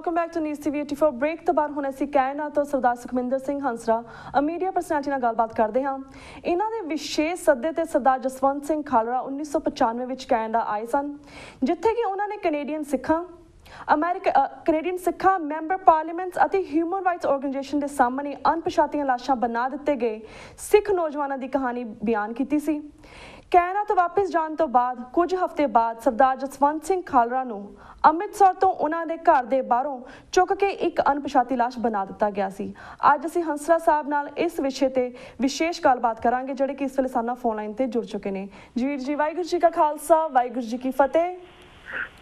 Welcome back to news TV 84 break ਤੋਂ ਬਾਅਦ ਹੁਣ ਅਸੀਂ ਕਾਇਨਾਤ ਤੋਂ ਸਰਦਾਰ ਸੁਖਮਿੰਦਰ ਸਿੰਘ ਹੰਸਰਾ ਮੀਡੀਆ ਪਰਸਨੈਲਿਟੀ ਨਾਲ ਗੱਲਬਾਤ ਕਰਦੇ ਹਾਂ। ਇਹਨਾਂ ਦੇ ਵਿਸ਼ੇਸ਼ ਸੱਦੇ ਤੇ ਸਰਦਾਰ ਜਸਵੰਤ ਸਿੰਘ ਖਾਲੜਾ 1995 ਵਿੱਚ ਕੈਨੇਡਾ ਆਏ ਸਨ, ਜਿੱਥੇ ਕਿ ਉਹਨਾਂ ਨੇ ਕੈਨੇਡੀਅਨ ਸਿੱਖਾਂ ਕੈਨੇਡੀਅਨ ਸਿੱਖਾਂ ਮੈਂਬਰ ਪਾਰਲੀਮੈਂਟਸ ਅਤੇ ਹਿਊਮਨ ਰਾਈਟਸ ਆਰਗੇਨਾਈਜੇਸ਼ਨ ਦੇ ਸਾਹਮਣੇ ਅਣਪਛਾਤੀਆਂ ਲਾਸ਼ਾਂ ਬਣਾ ਦਿੱਤੇ ਗਏ ਸਿੱਖ ਨੌਜਵਾਨਾਂ ਦੀ ਕਹਾਣੀ ਬਿਆਨ ਕੀਤੀ ਸੀ। ਕੈਨੇਡਾ ਤੋਂ ਵਾਪਸ ਜਾਣ ਤੋਂ ਬਾਅਦ ਕੁਝ ਹਫ਼ਤੇ ਬਾਅਦ ਸਰਦਾਰ ਜਸਵੰਤ ਸਿੰਘ ਖਾਲੜਾ ਨੂੰ ਅੰਮ੍ਰਿਤਸਰ ਤੋਂ ਉਹਨਾਂ ਦੇ ਘਰ ਦੇ ਬਾਹਰੋਂ ਚੁੱਕ ਕੇ ਇੱਕ ਅਣਪਛਾਤੀ ਲਾਸ਼ ਬਣਾ ਦਿੱਤਾ ਗਿਆ ਸੀ। ਅੱਜ ਅਸੀਂ ਹੰਸਰਾ ਸਾਹਿਬ ਨਾਲ ਇਸ ਵਿਸ਼ੇ ਤੇ ਵਿਸ਼ੇਸ਼ ਗੱਲਬਾਤ ਕਰਾਂਗੇ, ਜਿਹੜੇ ਕਿ ਇਸ ਵੇਲੇ ਸਾਨੂੰ ਫੋਨ ਲਾਈਨ ਤੇ ਜੁੜ ਚੁੱਕੇ ਨੇ। ਵੀਰ ਜੀ, ਵਾਹਿਗੁਰੂ ਜੀ ਕਾ ਖਾਲਸਾ, ਵਾਹਿਗੁਰੂ ਜੀ ਕੀ ਫਤਿਹ।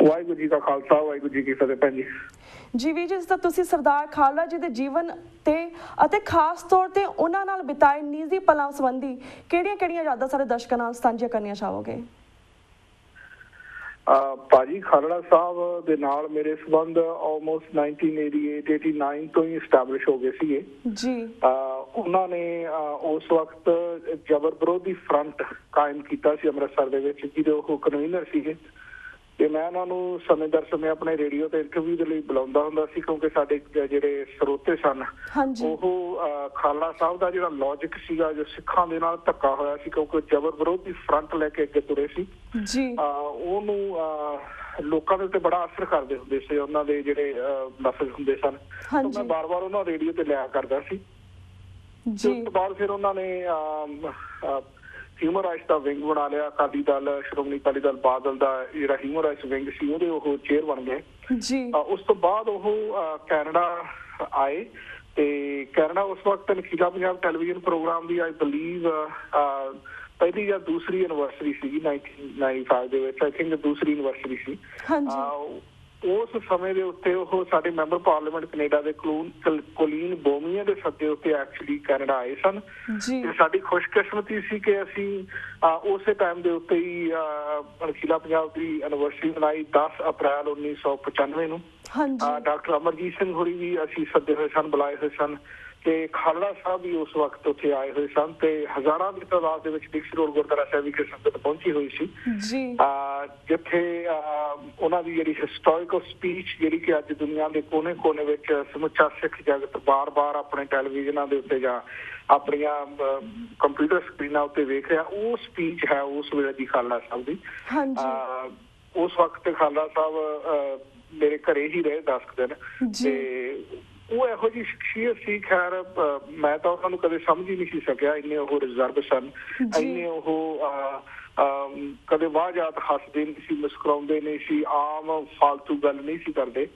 ਵਾਹਿਗੁਰੂ ਜੀ ਕਾ ਖਾਲਸਾ, ਵਾਹਿਗੁਰੂ ਜੀ ਕੀ ਫਤਿਹ। ਭੈਣ ਜੀ ਵੀਰ ਜੀ, ਜਿਸ ਤਰ੍ਹਾਂ ਤੁਸੀਂ ਸਰਦਾਰ ਖਾਲੜਾ ਜੀ ਦੇ ਜੀਵਨ ਤੇ ਅਤੇ ਖਾਸ ਤੌਰ ਤੇ ਉਹਨਾਂ ਨਾਲ ਬਿਤਾਏ ਨਿੱਜੀ ਪਲਾਂ ਸੰਬੰਧੀ ਕਿਹੜੀਆਂ ਯਾਦਾਂ ਸਾਡੇ ਦਰਸ਼ਕਾਂ ਨਾਲ ਸਾਂਝੀਆਂ ਕਰਨੀਆਂ ਚਾਹੋਗੇ? ਭਾਜੀ, ਖਾਲੜਾ ਸਾਹਿਬ ਦੇ ਨਾਲ ਮੇਰੇ ਸੰਬੰਧ ਆਲਮੋਸਟ 1988-89 ਤੋਂ ਹੀ ਐਸਟੈਬਲਿਸ਼ ਹੋ ਗਏ ਸੀਗੇ ਜੀ। ਉਹਨਾਂ ਨੇ ਉਸ ਵਕਤ ਜਬਰ ਵਿਰੋਧੀ ਫਰੰਟ ਕਾਇਮ ਕੀਤਾ ਸੀ ਅੰਮ੍ਰਿਤਸਰ ਦੇ ਵਿੱਚ, ਜਿਹਦੇ ਉਹ ਕਨਵੀਨਰ ਸੀਗੇ। ਤੇ ਮੈਂ ਉਹਨਾਂ ਨੂੰ ਸਮੇਂ ਦਰ ਸਮੇਂ ਆਪਣੇ ਰੇਡੀਓ ਤੇ ਇੰਟਰਵਿਊ ਦੇ ਲਈ ਬੁਲਾਉਂਦਾ ਹੁੰਦਾ ਸੀ, ਕਿਉਂਕਿ ਸਾਡੇ ਜਿਹੜੇ ਸਰੋਤੇ ਸਨ ਉਹ ਖਾਲੜਾ ਸਾਹਿਬ ਦਾ ਜਿਹੜਾ ਲੌਜਿਕ ਸੀਗਾ, ਜੋ ਸਿੱਖਾਂ ਦੇ ਨਾਲ ਧੱਕਾ ਹੋਇਆ ਸੀ, ਕਿਉਂਕਿ ਜਬਰ ਵਿਰੋਧੀ ਫਰੰਟ ਲੈ ਕੇ ਅੱਗੇ ਤੁਰੇ ਸੀ, ਉਹਨੂੰ ਲੋਕਾਂ ਦੇ ਉੱਤੇ ਬੜਾ ਅਸਰ ਕਰਦੇ ਹੁੰਦੇ ਸੀ ਉਹਨਾਂ ਦੇ ਜਿਹੜੇ ਲਫ਼ਜ਼ ਹੁੰਦੇ ਸਨ। ਮੈਂ ਬਾਰ-ਬਾਰ ਉਹਨਾਂ ਰੇਡੀਓ ਤੇ ਲਿਆ ਕਰਦਾ ਸੀ। ਉਸ ਤੋਂ ਬਾਅਦ ਫਿਰ ਉਹਨਾਂ ਨੇ ਹਿਊਮਨ ਰਾਈਟਸ ਦਾ ਵਿੰਗ ਬਣਾ ਲਿਆ। ਅਕਾਲੀ ਦਲ, ਸ਼੍ਰੋਮਣੀ ਅਕਾਲੀ ਦਲ ਬਾਦਲ ਦਾ ਜਿਹੜਾ ਹਿਊਮਨ ਰਾਈਟਸ ਵਿੰਗ ਸੀ, ਉਹਦੇ ਉਹ ਚੇਅਰ ਬਣ ਗਏ। ਉਸ ਤੋਂ ਬਾਅਦ ਉਹ ਕੈਨੇਡਾ ਆਏ ਤੇ ਕੈਨੇਡਾ ਉਸ ਵਕਤ ਨਖੀਲਾ Punjab television programme the I believe ਪਹਿਲੀ ਜਾਂ ਦੂਸਰੀ ਐਨਵਰਸਰੀ ਸੀਗੀ 1995 ਦੇ ਵਿੱਚ, ਆਈ ਥਿੰਕ ਦੂਸਰੀ ਐਨਵਰਸਰੀ ਸੀ। ਉਸ ਸਮੇਂ ਦੇ ਉੱਤੇ ਉਹ ਸਾਡੇ ਮੈਂਬਰ ਪਾਰਲੀਮੈਂਟ ਕੈਨੇਡਾ ਦੇ ਕੋਲੀਨ ਬੋਮੀਆ ਦੇ ਸੱਦੇ ਉੱਤੇ ਐਕਚੁਅਲੀ ਕੈਨੇਡਾ ਆਏ ਸਨ। ਤੇ ਸਾਡੀ ਖੁਸ਼ਕਿਸਮਤੀ ਸੀ ਕਿ ਅਸੀਂ ਉਸੇ ਟਾਈਮ ਦੇ ਉੱਤੇ ਹੀ ਨਖੀਲਾ ਪੰਜਾਬ ਦੀ ਐਨਵਰਸਰੀ ਮਨਾਈ 10 ਅਪ੍ਰੈਲ 1995 ਨੂੰ। ਡਾਕਟਰ ਅਮਰਜੀਤ ਸਿੰਘ ਹੋਰੀ ਵੀ ਅਸੀਂ ਸੱਦੇ ਹੋਏ ਸਨ, ਬੁਲਾਏ ਹੋਏ ਸਨ, ਤੇ ਖਾਲੜਾ ਸਾਹਿਬ ਵੀ ਉਸ ਵਕਤ ਉੱਥੇ ਆਏ ਹੋਏ ਸਨ, ਤੇ ਹਜ਼ਾਰਾਂ ਦੀ ਤਾਦਾਦ ਦੇ ਵਿੱਚ ਡਿਕਸੀ ਰੋਡ ਗੁਰਦੁਆਰਾ ਸਾਹਿਬ ਵਿਖੇ ਸੰਗਤ ਪਹੁੰਚੀ ਹੋਈ ਸੀ, ਜਿੱਥੇ ਉਹਨਾਂ ਦੀ ਜਿਹੜੀ ਹਿਸਟੋਰੀਕਲ ਸਪੀਚ, ਜਿਹੜੀ ਕਿ ਅੱਜ ਦੁਨੀਆ ਦੇ ਕੋਨੇ-ਕੋਨੇ ਵਿੱਚ ਸਮੁੱਚਾ ਸਿੱਖ ਜਗਤ ਬਾਰ-ਬਾਰ ਆਪਣੇ ਟੈਲੀਵਿਜ਼ਨਾਂ ਦੇ ਉੱਤੇ ਜਾਂ ਆਪਣੀਆਂ ਕੰਪਿਊਟਰ ਸਕਰੀਨਾਂ ਉੱਤੇ ਵੇਖ ਰਿਹਾ, ਉਹ ਸਪੀਚ ਹੈ ਉਸ ਵੇਲੇ ਦੀ ਖਾਲੜਾ ਸਾਹਿਬ ਦੀ। ਉਸ ਵਕਤ ਖਾਲੜਾ ਸਾਹਿਬ ਮੇਰੇ ਘਰੇ ਹੀ ਰਹੇ 10 ਦਿਨ, ਤੇ ਉਹ ਇਹੋ ਜਿਹੀ ਸ਼ਖਸੀਅਤ ਸੀ। ਖੈਰ, ਮੈਂ ਤਾਂ ਉਹਨਾਂ ਨੂੰ ਕਦੇ ਸਮਝ ਹੀ ਨਹੀਂ ਸੀ ਸਕਿਆ, ਇੰਨੇ ਉਹ ਰਿਜ਼ਰਵ ਸਨ, ਇੰਨੇ ਉਹ ਕਦੇ ਵਾਹਜਾਤ ਹੱਸਦੇ ਨਹੀਂ ਸੀ, ਮੁਸਕਰਾਉਂਦੇ ਨਹੀਂ ਸੀ, ਆਮ ਫਾਲਤੂ ਗੱਲ ਨਹੀਂ ਸੀ ਕਰਦੇ।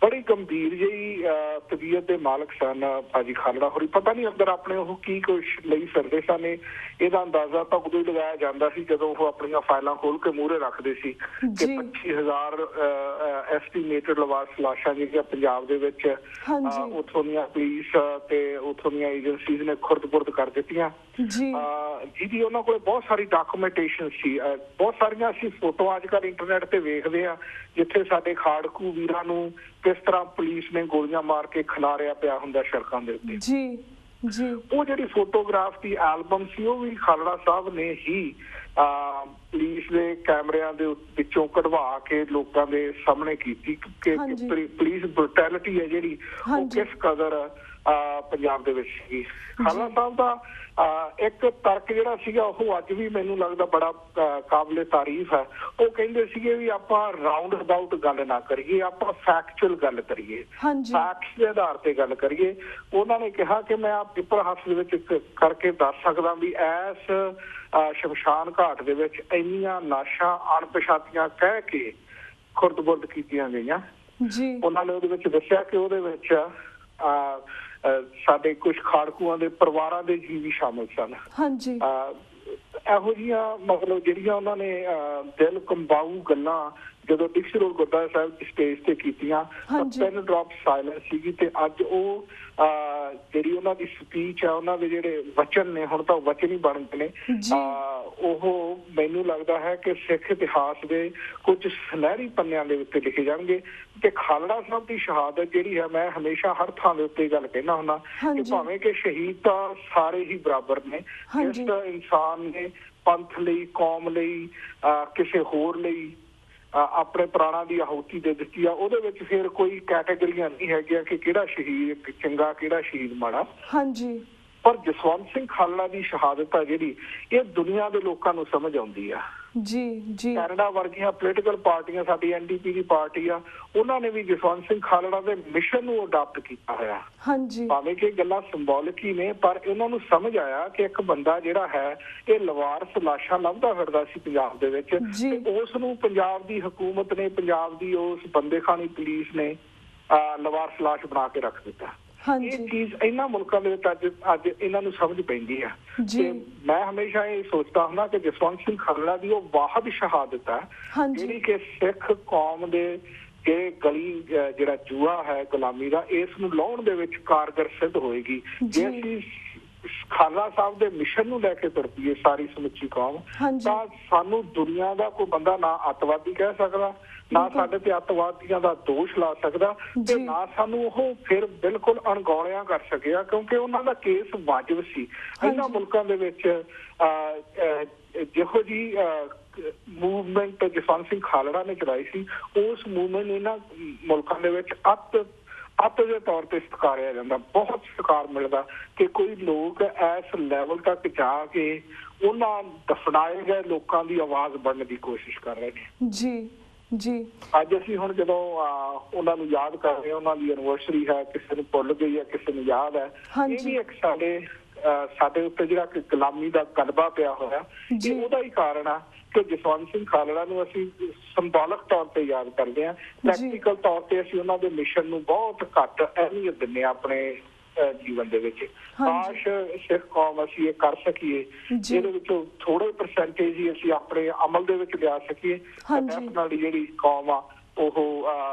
ਬੜੀ ਗੰਭੀਰ ਜਿਹੀ ਤਬੀਅਤ ਦੇ ਮਾਲਕ ਸਨ ਭਾਜੀ ਖਾਲੜਾ ਹੋਰੀ। ਪਤਾ ਨਹੀਂ ਅੰਦਰ ਆਪਣੇ ਉਹ ਕੀ ਕੁਛ ਲਈ ਫਿਰਦੇ ਸਨ, ਇਹਦਾ ਅੰਦਾਜ਼ਾ ਤਾਂ ਉਦੋਂ ਹੀ ਲਗਾਇਆ ਜਾਂਦਾ ਸੀ ਜਦੋਂ ਉਹ ਆਪਣੀਆਂ ਫਾਈਲਾਂ ਖੋਲ ਕੇ ਮੂਹਰੇ ਰੱਖਦੇ ਸੀ ਕਿ 25,000 ਐਸਟੀਮੇਟਡ ਲਾਸ਼ਾਂ ਜਿਹੜੀਆਂ ਪੰਜਾਬ ਦੇ ਵਿੱਚ ਉੱਥੋਂ ਦੀਆਂ ਪੁਲਿਸ ਤੇ ਉੱਥੋਂ ਦੀਆਂ ਏਜੰਸੀਜ਼ ਨੇ ਖੁਰਦ-ਬੁਰਦ ਕਰ ਦਿੱਤੀਆਂ, ਜਿਹਦੀ ਉਹਨਾਂ ਕੋਲ ਬਹੁਤ ਸਾਰੀ ਡਾਕੂਮੈਂਟੇਸ਼ਨ ਸੀ। ਬਹੁਤ ਸਾਰੀਆਂ ਅਸੀਂ ਫੋਟੋਆਂ ਅੱਜ ਕੱਲ੍ਹ ਇੰਟਰਨੈਟ ਤੇ ਵੇਖਦੇ ਹਾਂ, ਜਿੱਥੇ ਸਾਡੇ ਖਾੜਕੂ ਵੀਰਾਂ ਨੂੰ ਕਿਸ ਤਰ੍ਹਾਂ ਪੁਲਿਸ ਨੇ ਗੋਲੀਆਂ ਮਾਰ ਕੇ ਖਿਲਾਰਿਆ ਪਿਆ ਹੁੰਦਾ ਸੜਕਾਂ ਦੇ ਉੱਤੇ। ਉਹ ਜਿਹੜੀ ਫੋਟੋਗ੍ਰਾਫ ਦੀ ਐਲਬਮ ਸੀ, ਉਹ ਵੀ ਖਾਲੜਾ ਸਾਹਿਬ ਨੇ ਹੀ ਪੁਲਿਸ ਦੇ ਕੈਮਰਿਆਂ ਦੇ ਵਿੱਚੋਂ ਕਢਵਾ ਕੇ ਲੋਕਾਂ ਦੇ ਸਾਹਮਣੇ ਕੀਤੀ ਕਿ ਪੁਲਿਸ ਬਰੂਟੈਲਿਟੀ ਹੈ ਜਿਹੜੀ ਉਹ ਕਿਸ ਕਦਰ ਪੰਜਾਬ ਦੇ ਵਿੱਚ ਸੀਗੀ। ਖਾਲੜਾ ਸਾਹਿਬ ਦਾ ਇੱਕ ਤਰਕ ਜਿਹੜਾ ਸੀਗਾ ਉਹ ਅੱਜ ਵੀ ਮੈਨੂੰ ਲੱਗਦਾ ਬੜਾ ਕਾਬਲੇ ਤਾਰੀਫ ਹੈ। ਉਹ ਕਹਿੰਦੇ ਸੀਗੇ ਵੀ ਆਪਾਂ ਰਾਊਂਡ ਅਬਾਊਟ ਗੱਲ ਨਾ ਕਰੀਏ, ਆਪਾਂ ਫੈਕਚੁਅਲ ਗੱਲ ਕਰੀਏ, ਫੈਕਟਸ ਦੇ ਆਧਾਰ ਤੇ ਗੱਲ ਕਰੀਏ। ਉਹਨਾਂ ਨੇ ਕਿਹਾ ਕਿ ਮੈਂ ਪੇਪਰ ਹਾਊਸ ਦੇ ਵਿੱਚ ਕਰਕੇ ਦੱਸ ਸਕਦਾ ਵੀ ਇਸ ਸ਼ਮਸ਼ਾਨ ਘਾਟ ਦੇ ਵਿੱਚ ਇੰਨੀਆਂ ਲਾਸ਼ਾਂ ਅਣਪਛਾਤੀਆਂ ਕਹਿ ਕੇ ਖੁਰਦ-ਬੁਰਦ ਕੀਤੀਆਂ ਗਈਆਂ। ਉਹਨਾਂ ਨੇ ਉਹਦੇ ਵਿੱਚ ਦੱਸਿਆ ਕਿ ਉਹਦੇ ਵਿੱਚ ਸਾਡੇ ਕੁਝ ਖਾੜਕੂਆਂ ਦੇ ਪਰਿਵਾਰਾਂ ਦੇ ਜੀਅ ਵੀ ਸ਼ਾਮਿਲ ਸਨ। ਇਹੋ ਜਿਹੀਆਂ ਮਤਲਬ ਜਿਹੜੀਆਂ ਉਹਨਾਂ ਨੇ ਦਿਲ ਕੰਬਾਊ ਗੱਲਾਂ ਜਦੋਂ ਡਿਕਸੀ ਰੋਡ ਗੁਰਦੁਆਰਾ ਸਾਹਿਬ ਦੀ ਸਟੇਜ ਤੇ ਕੀਤੀਆਂ, ਪੈਨ ਡ੍ਰੌਪ ਸਾਇਲੈਂਸ ਸੀਗੀ। ਤੇ ਅੱਜ ਉਹ ਜਿਹੜੀ ਉਹਨਾਂ ਦੀ ਸਪੀਚ ਆ, ਉਹਨਾਂ ਦੇ ਜਿਹੜੇ ਵਚਨ ਨੇ, ਹੁਣ ਤਾਂ ਵਚਨ ਹੀ ਬਣ ਗਏ ਨੇ, ਉਹ ਮੈਨੂੰ ਲੱਗਦਾ ਹੈ ਕਿ ਸਿੱਖ ਇਤਿਹਾਸ ਦੇ ਕੁਝ ਸੁਨਹਿਰੀ ਪੰਨਿਆਂ ਦੇ ਉੱਤੇ ਲਿਖੇ ਜਾਣਗੇ। ਤੇ ਖਾਲੜਾ ਸਾਹਿਬ ਦੀ ਸ਼ਹਾਦਤ ਜਿਹੜੀ ਹੈ, ਮੈਂ ਹਮੇਸ਼ਾ ਹਰ ਥਾਂ ਦੇ ਉੱਤੇ ਗੱਲ ਕਹਿਣਾ ਹੁੰਦਾ ਕਿ ਭਾਵੇਂ ਕਿ ਸ਼ਹੀਦ ਤਾਂ ਸਾਰੇ ਹੀ ਬਰਾਬਰ ਨੇ, ਇਸ ਇਨਸਾਨ ਨੇ ਪੰਥ ਲਈ, ਕੌਮ ਲਈ, ਕਿਸੇ ਹੋਰ ਲਈ ਆਪਣੇ ਪ੍ਰਾਣਾਂ ਦੀ ਆਹੂਤੀ ਦੇ ਦਿੱਤੀ ਆ, ਉਹਦੇ ਵਿੱਚ ਫਿਰ ਕੋਈ ਕੈਟੇਗਰੀਆਂ ਨਹੀਂ ਹੈਗੀਆਂ ਕਿ ਕਿਹੜਾ ਸ਼ਹੀਦ ਚੰਗਾ ਕਿਹੜਾ ਸ਼ਹੀਦ ਮਾੜਾ। ਹਾਂਜੀ। ਪਰ ਜਸਵੰਤ ਸਿੰਘ ਖਾਲੜਾ ਦੀ ਸ਼ਹਾਦਤ ਆ ਜਿਹੜੀ, ਇਹ ਦੁਨੀਆ ਦੇ ਲੋਕਾਂ ਨੂੰ ਸਮਝ ਆਉਂਦੀ ਆ। ਜੀ ਜੀ। ਕੈਨੇਡਾ ਵਰਗੀਆਂ ਪੋਲੀਟੀਕਲ ਪਾਰਟੀਆਂ, ਸਾਡੀ NDP ਦੀ ਪਾਰਟੀ ਆ, ਉਹਨਾਂ ਨੇ ਵੀ ਜਸਵੰਤ ਸਿੰਘ ਖਾਲੜਾ ਦੇ ਮਿਸ਼ਨ ਨੂੰ ਅਡਾਪਟ ਕੀਤਾ ਹੋਇਆ। ਹਾਂਜੀ। ਭਾਵੇਂ ਕਿ ਗੱਲਾਂ ਸਿੰਬੋਲਿਕ ਹੀ ਨੇ, ਪਰ ਉਹਨਾਂ ਨੂੰ ਸਮਝ ਆਇਆ ਕਿ ਇੱਕ ਬੰਦਾ ਜਿਹੜਾ ਹੈ ਇਹ ਲਵਾਰਸ ਲਾਸ਼ਾਂ ਲੱਭਦਾ ਫਿਰਦਾ ਸੀ ਪੰਜਾਬ ਦੇ ਵਿੱਚ, ਤੇ ਉਸ ਨੂੰ ਪੰਜਾਬ ਦੀ ਹਕੂਮਤ ਨੇ, ਪੰਜਾਬ ਦੀ ਉਸ ਬੰਦੇਖਾਨੀ ਪੁਲਿਸ ਨੇ ਲਵਾਰਸ ਲਾਸ਼ ਬਣਾ ਕੇ ਰੱਖ ਦਿੱਤਾ। ਇਹ ਚੀਜ਼ ਇਹਨਾਂ ਮੁਲਕਾਂ ਦੇ ਵਿੱਚ ਅੱਜ ਇਹਨਾਂ ਨੂੰ ਸਮਝ ਪੈਂਦੀ ਆ। ਤੇ ਮੈਂ ਹਮੇਸ਼ਾ ਇਹ ਸੋਚਦਾ ਹੁੰਦਾ ਕਿ ਜਸਵੰਤ ਸਿੰਘ ਖਾਲੜਾ ਦੀ ਉਹ ਵਾਹਦ ਸ਼ਹਾਦਤ ਹੈ ਜਿਹੜੀ ਕਿ ਸਿੱਖ ਕੌਮ ਦੇ ਇਹ ਗਲੀ ਜਿਹੜਾ ਜੂਆ ਹੈ ਗੁਲਾਮੀ ਦਾ, ਇਸ ਨੂੰ ਲਾਉਣ ਦੇ ਵਿੱਚ ਕਾਰਗਰ ਸਿੱਧ ਹੋਏਗੀ। ਜੇ ਅਸੀਂ ਖਾਲੜਾ ਸਾਹਿਬ ਦੇ ਮਿਸ਼ਨ ਨੂੰ ਲੈ ਕੇ ਤੁਰ ਪਈਏ ਸਾਰੀ ਸਮੁੱਚੀ ਕੌਮ, ਤਾਂ ਸਾਨੂੰ ਦੁਨੀਆ ਦਾ ਕੋਈ ਬੰਦਾ ਨਾ ਅੱਤਵਾਦੀ ਕਹਿ ਸਕਦਾ, ਨਾ ਸਾਡੇ ਤੇ ਅੱਤਵਾਦੀਆਂ ਦਾ ਦੋਸ਼ ਲਾ ਸਕਦਾ, ਤੇ ਨਾ ਸਾਨੂੰ ਉਹ ਫਿਰ ਬਿਲਕੁਲ ਅਣਗੌਲਿਆਂ ਕਰ ਸਕਿਆ, ਕਿਉਂਕਿ ਉਹਨਾਂ ਦਾ ਕੇਸ ਵਾਜਬ ਸੀ। ਇਹਨਾਂ ਮੁਲਕਾਂ ਦੇ ਵਿੱਚ ਜਿਹੋ ਜੀ ਮੂਵਮੈਂਟ ਜਸਵੰਤ ਸਿੰਘ ਖਾਲੜਾ ਨੇ ਚਲਾਈ ਸੀ, ਉਸ ਮੂਵਮੈਂਟ ਨੂੰ ਇਹਨਾਂ ਮੁਲਕਾਂ ਦੇ ਵਿੱਚ ਅੱਤ ਦੇ ਤੌਰ ਤੇ ਸਤਿਕਾਰਿਆ ਜਾਂਦਾ। ਬਹੁਤ ਸਤਿਕਾਰ ਮਿਲਦਾ ਕਿ ਕੋਈ ਲੋਕ ਇਸ ਲੈਵਲ ਤੱਕ ਜਾ ਕੇ ਉਹਨਾਂ ਦਫਨਾਏ ਗਏ ਲੋਕਾਂ ਦੀ ਆਵਾਜ਼ ਬਣਨ ਦੀ ਕੋਸ਼ਿਸ਼ ਕਰ ਰਹੇ ਨੇ। ਜੀ ਜੀ। ਅੱਜ ਅਸੀਂ ਹੁਣ ਜਦੋਂ ਉਹਨਾਂ ਨੂੰ ਯਾਦ ਕਰ ਰਹੇ ਹਾਂ, ਉਹਨਾਂ ਦੀ ਐਨਵਰਸਰੀ ਹੈ, ਕਿਸੇ ਨੂੰ ਭੁੱਲ ਗਈ ਹੈ, ਕਿਸੇ ਨੂੰ ਯਾਦ ਹੈ, ਇਹ ਵੀ ਇੱਕ ਸਾਡੇ ਉੱਤੇ ਜਿਹੜਾ ਗੁਲਾਮੀ ਦਾ ਗਲਬਾ ਪਿਆ ਹੋਇਆ, ਇਹ ਉਹਦਾ ਹੀ ਕਾਰਨ ਆ ਕਿ ਜਸਵੰਤ ਸਿੰਘ ਖਾਲੜਾ ਨੂੰ ਅਸੀਂ ਸਿੰਬੋਲਿਕ ਤੌਰ ਤੇ ਯਾਦ ਕਰਦੇ ਹਾਂ, ਪ੍ਰੈਕਟੀਕਲ ਤੌਰ ਤੇ ਅਸੀਂ ਉਹਨਾਂ ਦੇ ਮਿਸ਼ਨ ਨੂੰ ਬਹੁਤ ਘੱਟ ਅਹਿਮੀਅਤ ਦਿੰਦੇ ਹਾਂ ਆਪਣੇ ਜੀਵਨ ਦੇ ਵਿੱਚ। ਕਾਸ਼ ਸਿੱਖ ਕੌਮ ਅਸੀਂ ਇਹ ਕਰ ਸਕੀਏ, ਜਿਹਦੇ ਵਿੱਚੋਂ ਥੋੜੇ ਪਰਸੈਂਟੇਜ ਹੀ ਅਸੀਂ ਆਪਣੇ ਅਮਲ ਦੇ ਵਿੱਚ ਲਿਆ ਸਕੀਏ, ਡੈਫੀਨਿਟਲੀ ਜਿਹੜੀ ਕੌਮ ਆ ਉਹ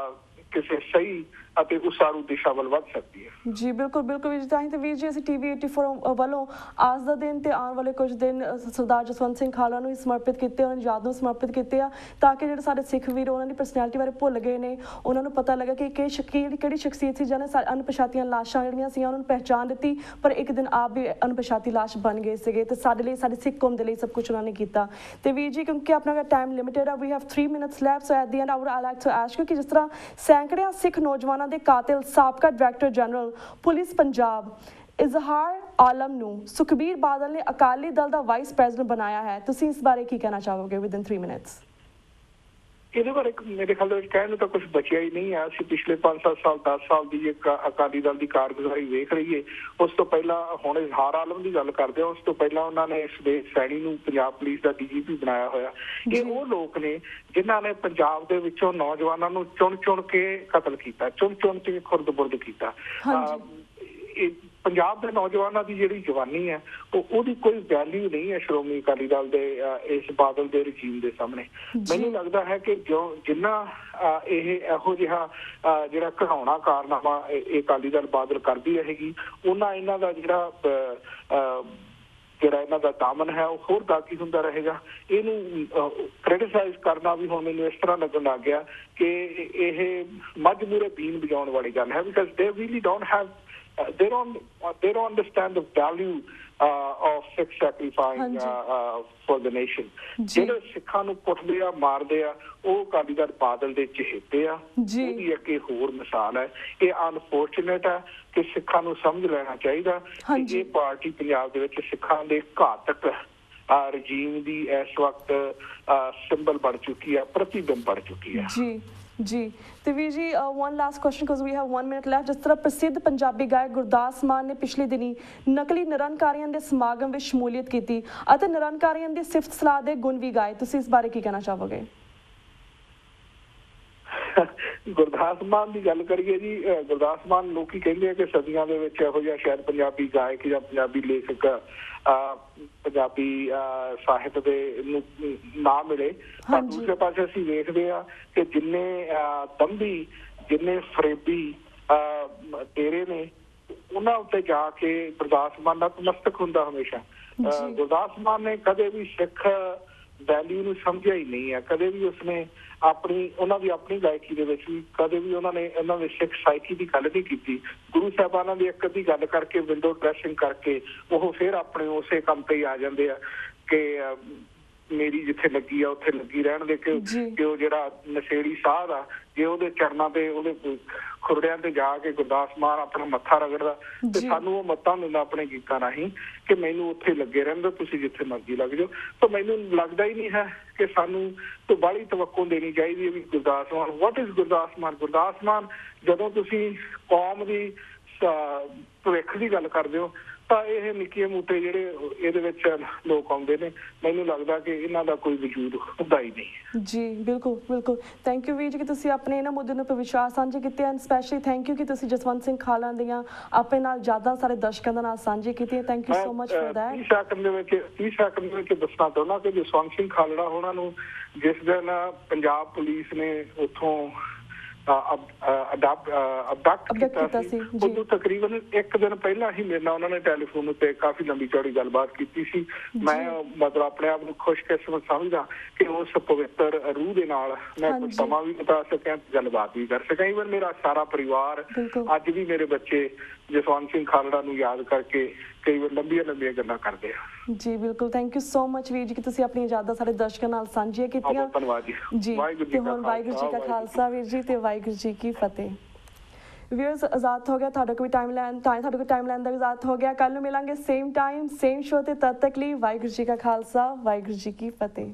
ਕਿਸੇ ਸਹੀ ਅਤੇ ਉਸਾਰੂ ਦਿਸ਼ਾ ਵੱਲ ਵੱਧ ਸਕਦੀ ਹੈ। ਜੀ ਬਿਲਕੁਲ ਬਿਲਕੁਲ ਵੀਰ ਜੀ। ਤਾਂ ਹੀ ਤੇ ਵੀਰ ਜੀ ਅਸੀਂ TV 84 ਵੱਲੋਂ ਅੱਜ ਦਾ ਦਿਨ ਤੇ ਆਉਣ ਵਾਲੇ ਕੁਝ ਦਿਨ ਸਰਦਾਰ ਜਸਵੰਤ ਸਿੰਘ ਖਾਲੜਾ ਨੂੰ ਸਮਰਪਿਤ ਕੀਤੇ, ਉਹਨਾਂ ਦੀ ਯਾਦ ਨੂੰ ਸਮਰਪਿਤ ਕੀਤੇ ਆ, ਤਾਂ ਕਿ ਜਿਹੜੇ ਸਾਡੇ ਸਿੱਖ ਵੀਰ ਉਹਨਾਂ ਦੀ ਪਰਸਨੈਲਿਟੀ ਬਾਰੇ ਭੁੱਲ ਗਏ ਨੇ, ਉਹਨਾਂ ਨੂੰ ਪਤਾ ਲੱਗਾ ਕਿ ਕਿਹੜੀ ਸ਼ਖਸੀਅਤ ਸੀ ਜਿਹਨੇ ਅਣਪਛਾਤੀਆਂ ਲਾਸ਼ਾਂ ਜਿਹੜੀਆਂ ਸੀ ਉਹਨਾਂ ਨੂੰ ਪਹਿਚਾਣ ਦਿੱਤੀ, ਪਰ ਇੱਕ ਦਿਨ ਆਪ ਵੀ ਅਣਪਛਾਤੀ ਲਾਸ਼ ਬਣ ਗਏ ਸੀਗੇ, ਤੇ ਸਾਡੇ ਲਈ, ਸਾਡੀ ਸਿੱਖ ਕੌਮ ਦੇ ਲਈ ਸਭ ਕੁਝ ਉਹਨਾਂ ਨੇ ਕੀਤਾ। ਤੇ ਵੀਰ ਜੀ ਕਿਉਂਕਿ ਆਪਣਾ ਟਾਈਮ ਲਿਮਿਟਡ ਆ, we have 3 minutes left, so at the end I would like to ask you ਕਿ ਜਿਸ ਤਰ੍ਹਾਂ ਸੈਂਕੜਿਆਂ ਸਿੱਖ ਨੌਜਵਾਨਾਂ ਦੇ ਕਾਤਿਲ ਸਾਬਕਾ ਡਾਇਰੈਕਟਰ ਜਨਰਲ ਪੁਲਿਸ ਪੰਜਾਬ ਇਜ਼ਹਾਰ ਆਲਮ ਨੂੰ ਸੁਖਬੀਰ ਬਾਦਲ ਨੇ ਅਕਾਲੀ ਦਲ ਦਾ ਵਾਈਸ ਪ੍ਰੈਜ਼ੀਡੈਂਟ ਬਣਾਇਆ ਹੈ, ਤੁਸੀਂ ਇਸ ਬਾਰੇ ਕੀ ਕਹਿਣਾ ਚਾਹੋਗੇ ਵਿਦਿਨ 3 minutes? ਇਹਦੇ ਬਾਰੇ ਮੇਰੇ ਖਿਆਲ ਦੇ ਵਿੱਚ ਕਹਿਣ ਨੂੰ ਤਾਂ ਕੁਝ ਬਚਿਆ ਹੀ ਨਹੀਂ ਹੈ। ਅਸੀਂ ਪਿਛਲੇ 5-7 ਸਾਲ 10 ਸਾਲ ਦੀ ਇੱਕ ਅਕਾਲੀ ਦਲ ਦੀ ਕਾਰਗੁਜ਼ਾਰੀ ਵੇਖ ਰਹੀਏ। ਉਸ ਤੋਂ ਪਹਿਲਾਂ ਹੁਣ ਇਜ਼ਹਾਰ ਆਲਮ ਦੀ ਗੱਲ ਕਰਦੇ ਹਾਂ, ਉਸ ਤੋਂ ਪਹਿਲਾਂ ਉਹਨਾਂ ਨੇ ਸੁਦੇਸ਼ ਸੈਣੀ ਨੂੰ ਪੰਜਾਬ ਪੁਲਿਸ ਦਾ DGP ਬਣਾਇਆ ਹੋਇਆ। ਇਹ ਉਹ ਲੋਕ ਨੇ ਜਿਨ੍ਹਾਂ ਨੇ ਪੰਜਾਬ ਦੇ ਵਿੱਚੋਂ ਨੌਜਵਾਨਾਂ ਨੂੰ ਚੁਣ ਕੇ ਕਤਲ ਕੀਤਾ, ਚੁਣ ਕੇ ਖੁਰਦ-ਬੁਰਦ ਕੀਤਾ। ਪੰਜਾਬ ਦੇ ਨੌਜਵਾਨਾਂ ਦੀ ਜਿਹੜੀ ਜਵਾਨੀ ਹੈ ਉਹਦੀ ਕੋਈ ਵੈਲਿਊ ਨਹੀਂ ਹੈ ਸ਼੍ਰੋਮਣੀ ਅਕਾਲੀ ਦਲ ਦੇ ਇਸ ਬਾਦਲ ਦੇ ਰਜੀਮ ਦੇ ਸਾਹਮਣੇ। ਮੈਨੂੰ ਲੱਗਦਾ ਹੈ ਕਿ ਜਿੰਨਾ ਇਹੋ ਜਿਹਾ ਜਿਹੜਾ ਘਿਨਾਉਣਾ ਕਾਰਨਾਮਾ ਇਹ ਅਕਾਲੀ ਦਲ ਬਾਦਲ ਕਰਦੀ ਰਹੇਗੀ, ਉਹਨਾਂ ਇਹਨਾਂ ਦਾ ਜਿਹੜਾ ਇਹਨਾਂ ਦਾ ਦਾਮਨ ਹੈ ਉਹ ਹੋਰ ਦਾਗੀ ਹੁੰਦਾ ਰਹੇਗਾ। ਇਹਨੂੰ ਕ੍ਰਿਟਿਸਾਈਜ਼ ਕਰਨਾ ਵੀ ਹੁਣ ਮੈਨੂੰ ਇਸ ਤਰ੍ਹਾਂ ਲੱਗਣ ਲੱਗ ਗਿਆ ਕਿ ਇਹ ਮੱਝ ਮੂਹਰੇ ਬੀਨ ਵਜਾਉਣ ਵਾਲੀ ਗੱਲ ਹੈ, ਬਿਕਾਜ਼ ਦੇ really don't have they don't understand the value of Sikh sacrificing for the nation. ਜਿਹੜੇ ਸਿੱਖਾਂ ਨੂੰ ਕੁੱਟਦੇ ਆ, ਮਾਰਦੇ ਆ, ਉਹ ਅਕਾਲੀ ਦਲ ਬਾਦਲ ਦੇ ਚਹੇਤੇ ਆ। ਉਹਦੀ ਇੱਕ ਹੋਰ ਮਿਸਾਲ ਹੈ। ਇਹ ਅਨਫੋਰਚੂਨੇਟ ਹੈ ਕਿ ਸਿੱਖਾਂ ਨੂੰ ਸਮਝ ਲੈਣਾ ਚਾਹੀਦਾ ਕਿ ਇਹ ਪਾਰਟੀ ਪੰਜਾਬ ਦੇ ਵਿੱਚ ਸਿੱਖਾਂ ਦੇ ਘਾਤਕ ਰਜੀਮ ਦੀ ਇਸ ਵਕਤ ਸਿੰਬਲ ਬਣ ਚੁੱਕੀ ਹੈ, ਪ੍ਰਤੀਬਿੰਬ ਬਣ ਚੁੱਕੀ ਹੈ। ਜੀ ਤੇ ਵੀਰ ਜੀ one last question because we have 1 minute left। ਜਿਸ ਤਰ੍ਹਾਂ ਪ੍ਰਸਿੱਧ ਪੰਜਾਬੀ ਗਾਇਕ ਗੁਰਦਾਸ ਮਾਨ ਨੇ ਪਿਛਲੇ ਦਿਨੀ ਨਕਲੀ ਨਿਰੰਕਾਰੀਆਂ ਦੇ ਸਮਾਗਮ ਵਿੱਚ ਸ਼ਮੂਲੀਅਤ ਕੀਤੀ ਅਤੇ ਨਿਰੰਕਾਰੀਆਂ ਦੀ ਸਿਫਤ ਸਲਾਹ ਦੇ ਗੁਣ ਵੀ ਗਾਏ, ਤੁਸੀਂ ਇਸ ਬਾਰੇ ਕੀ ਕਹਿਣਾ ਚਾਹੋਗੇ? ਗੁਰਦਾਸ ਮਾਨ ਦੀ ਗੱਲ ਕਰੀਏ ਜੀ, ਗੁਰਦਾਸ ਮਾਨ ਲੋਕੀ ਕਹਿੰਦੇ ਆ ਕਿ ਸਦੀਆਂ ਦੇ ਵਿੱਚ ਇਹੋ ਜਿਹਾ ਸ਼ਾਇਦ ਪੰਜਾਬੀ ਗਾਇਕ ਜਾਂ ਪੰਜਾਬੀ ਲੇਖਕ ਪੰਜਾਬੀ ਸਾਹਿਤ ਦੇ ਨੂੰ ਨਾ ਮਿਲੇ। ਪਰ ਦੂਸਰੇ ਪਾਸੇ ਅਸੀਂ ਵੇਖਦੇ ਹਾਂ ਕਿ ਜਿੰਨੇ ਦੰਭੀ, ਜਿੰਨੇ ਫਰੇਬੀ ਡੇਰੇ ਨੇ, ਉਹਨਾਂ ਉੱਤੇ ਜਾ ਕੇ ਗੁਰਦਾਸ ਮਾਨ ਨਤਮਸਤਕ ਹੁੰਦਾ ਹਮੇਸ਼ਾ। ਗੁਰਦਾਸ ਮਾਨ ਨੇ ਕਦੇ ਵੀ ਸਿੱਖ ਵੈਲਿਊ ਨੂੰ ਸਮਝਿਆ ਹੀ ਨਹੀਂ ਹੈ, ਕਦੇ ਵੀ ਉਸਨੇ ਉਹਨਾਂ ਦੀ ਆਪਣੀ ਗਾਇਕੀ ਦੇ ਵਿੱਚ ਵੀ ਕਦੇ ਵੀ ਉਹਨਾਂ ਦੇ ਸਿੱਖ ਸਾਇਕੀ ਦੀ ਗੱਲ ਨਹੀਂ ਕੀਤੀ। ਗੁਰੂ ਸਾਹਿਬਾਨਾਂ ਦੀ ਇੱਕ ਅੱਧੀ ਗੱਲ ਕਰਕੇ, ਵਿੰਡੋ ਡਰੈਸਿੰਗ ਕਰਕੇ ਉਹ ਫਿਰ ਆਪਣੇ ਉਸੇ ਕੰਮ ਤੇ ਹੀ ਆ ਜਾਂਦੇ ਆ ਕਿ ਮੇਰੀ ਜਿੱਥੇ ਲੱਗੀ ਆ ਉੱਥੇ ਲੱਗੀ ਰਹਿਣ ਦੇ ਕਿ ਉਹ ਜਿਹੜਾ ਨਸ਼ੇੜੀ ਸਾਧ ਆ ਜੇ ਉਹਦੇ ਚਰਨਾਂ ਤੇ ਉਹਦੇ ਖੁਰੜਿਆਂ ਤੇ ਜਾ ਕੇ ਗੁਰਦਾਸ ਮਾਨ ਆਪਣਾ ਮੱਥਾ ਰਗੜਦਾ ਤੇ ਸਾਨੂੰ ਉਹ ਮੱਤਾ ਦਿੰਦਾ ਆਪਣੇ ਗੀਤਾਂ ਰਾਹੀਂ ਕਿ ਮੈਨੂੰ ਉੱਥੇ ਲੱਗੇ ਰਹਿਣ ਦਿਓ, ਤੁਸੀਂ ਜਿੱਥੇ ਮਰਜ਼ੀ ਲੱਗ ਜਾਓ। ਤਾਂ ਮੈਨੂੰ ਲੱਗਦਾ ਹੀ ਨਹੀਂ ਹੈ ਕਿ ਸਾਨੂੰ ਤੋਂ ਬਾਹਲੀ ਤਵੱਕੋ ਦੇਣੀ ਚਾਹੀਦੀ ਹੈ ਵੀ ਗੁਰਦਾਸ ਮਾਨ ਵਾਟ ਇਜ਼ ਗੁਰਦਾਸ ਮਾਨ। ਗੁਰਦਾਸ ਮਾਨ ਜਦੋਂ ਤੁਸੀਂ ਕੌਮ ਦੀ ਭਵਿੱਖ ਦੀ ਗੱਲ ਕਰਦੇ ਹੋ ਤਾਂ ਇਹ ਨਿੱਕੇ ਮੋਟੇ ਜਿਹੜੇ ਇਹਦੇ ਵਿੱਚ ਲੋਕ ਆਉਂਦੇ ਨੇ, ਮੈਨੂੰ ਲੱਗਦਾ ਕਿ ਇਹਨਾਂ ਦਾ ਕੋਈ ਵਜੂਦ ਹੁੰਦਾ ਹੀ ਨਹੀਂ। ਜੀ ਬਿਲਕੁਲ ਬਿਲਕੁਲ, ਥੈਂਕ ਯੂ ਵੀਰ ਜੀ ਕਿ ਤੁਸੀਂ ਆਪਣੇ ਇਹਨਾਂ ਮੁੱਦੇ ਨੂੰ ਵਿਸ਼ਵਾਸ ਸਾਂਝੇ ਕੀਤੇ ਹਨ। ਸਪੈਸ਼ਲੀ ਥੈਂਕ ਯੂ ਕਿ ਤੁਸੀਂ ਜਸਵੰਤ ਸਿੰਘ ਖਾਲੜਾ ਦੀਆਂ ਆਪਣੇ ਨਾਲ ਯਾਦਾਂ ਸਾਰੇ ਦਰਸ਼ਕਾਂ ਦੇ ਨਾਲ ਸਾਂਝੇ ਕੀਤੀਆਂ। Thank you so much for that. 30 second ਦੇ ਵਿੱਚ ਦੱਸਣਾ ਚਾਹੁੰਦਾ ਕਿ ਜਸਵੰਤ ਸਿੰਘ ਖਾਲੜਾ ਉਹਨਾਂ ਨੂੰ ਜਿਸ ਦਿਨ ਪੰਜਾਬ ਪੁਲਿਸ ਨੇ ਉੱਥੋਂ ਅਬਡਕਟ ਕੀਤਾ ਸੀ ਉਦੋਂ ਤਕਰੀਬਨ ਇੱਕ ਦਿਨ ਪਹਿਲਾਂ ਹੀ ਮੇਰੇ ਨਾਲ ਉਹਨਾਂ ਨੇ ਟੈਲੀਫੋਨ ਉੱਤੇ ਕਾਫੀ ਲੰਬੀ ਚੌੜੀ ਗੱਲਬਾਤ ਕੀਤੀ ਸੀ। ਮੈਂ ਮਤਲਬ ਆਪਣੇ ਆਪ ਨੂੰ ਖੁਸ਼ਕਿਸਮਤ ਸਮਝਦਾ ਕਿ ਉਸ ਪਵਿੱਤਰ ਰੂਹ ਦੇ ਨਾਲ ਮੈਂ ਕੁਝ ਸਮਾਂ ਵੀ ਬਿਤਾ ਸਕਿਆ, ਗੱਲਬਾਤ ਵੀ ਕਰ ਸਕਿਆ। ਈਵਨ ਮੇਰਾ ਸਾਰਾ ਪਰਿਵਾਰ ਅੱਜ ਵੀ ਮੇਰੇ ਬੱਚੇ ਜਸਵੰਤ ਸਿੰਘ ਖਾਲੜਾ ਨੂੰ ਯਾਦ ਕਰਕੇ ਕਈ ਵਾਰ ਲੰਬੀਆਂ ਗੱਲਾਂ ਕਰਦੇ ਆ। ਜੀ ਬਿਲਕੁਲ, ਥੈਂਕ ਯੂ ਸੋ ਮਚ ਵੀਰ ਜੀ ਕਿ ਤੁਸੀਂ ਆਪਣੀਆਂ ਯਾਦਾਂ ਸਾਰੇ ਦਰਸ਼ਕਾਂ ਨਾਲ ਸਾਂਝੀਆਂ ਕੀਤੀਆਂ। ਧੰਨਵਾਦ ਜੀ। ਤੇ ਹੁਣ ਵਾਹਿਗੁਰੂ ਜੀ ਕਾ ਖਾਲਸਾ ਵੀਰ ਜੀ ਤੇ ਵਾਹਿਗੁਰੂ ਜੀ ਕੀ ਫਤਿਹ। ਵੀਅਰਸ, ਆਜ਼ਾਦ ਹੋ ਗਿਆ ਤੁਹਾਡੇ ਕੋਲ ਟਾਈਮ ਲੈਣ ਦਾ ਵੀ ਆਜ਼ਾਦ ਹੋ ਗਿਆ। ਕੱਲ ਨੂੰ ਮਿਲਾਂਗੇ ਸੇਮ ਟਾਈਮ ਸੇਮ ਸ਼ੋ ਤੇ, ਤਦ ਤੱਕ ਲਈ ਵਾਹਿਗੁਰੂ ਜੀ ਕਾ ਖਾਲਸਾ ਵਾਹਿਗੁਰੂ ਜੀ ਕੀ ਫਤਿਹ।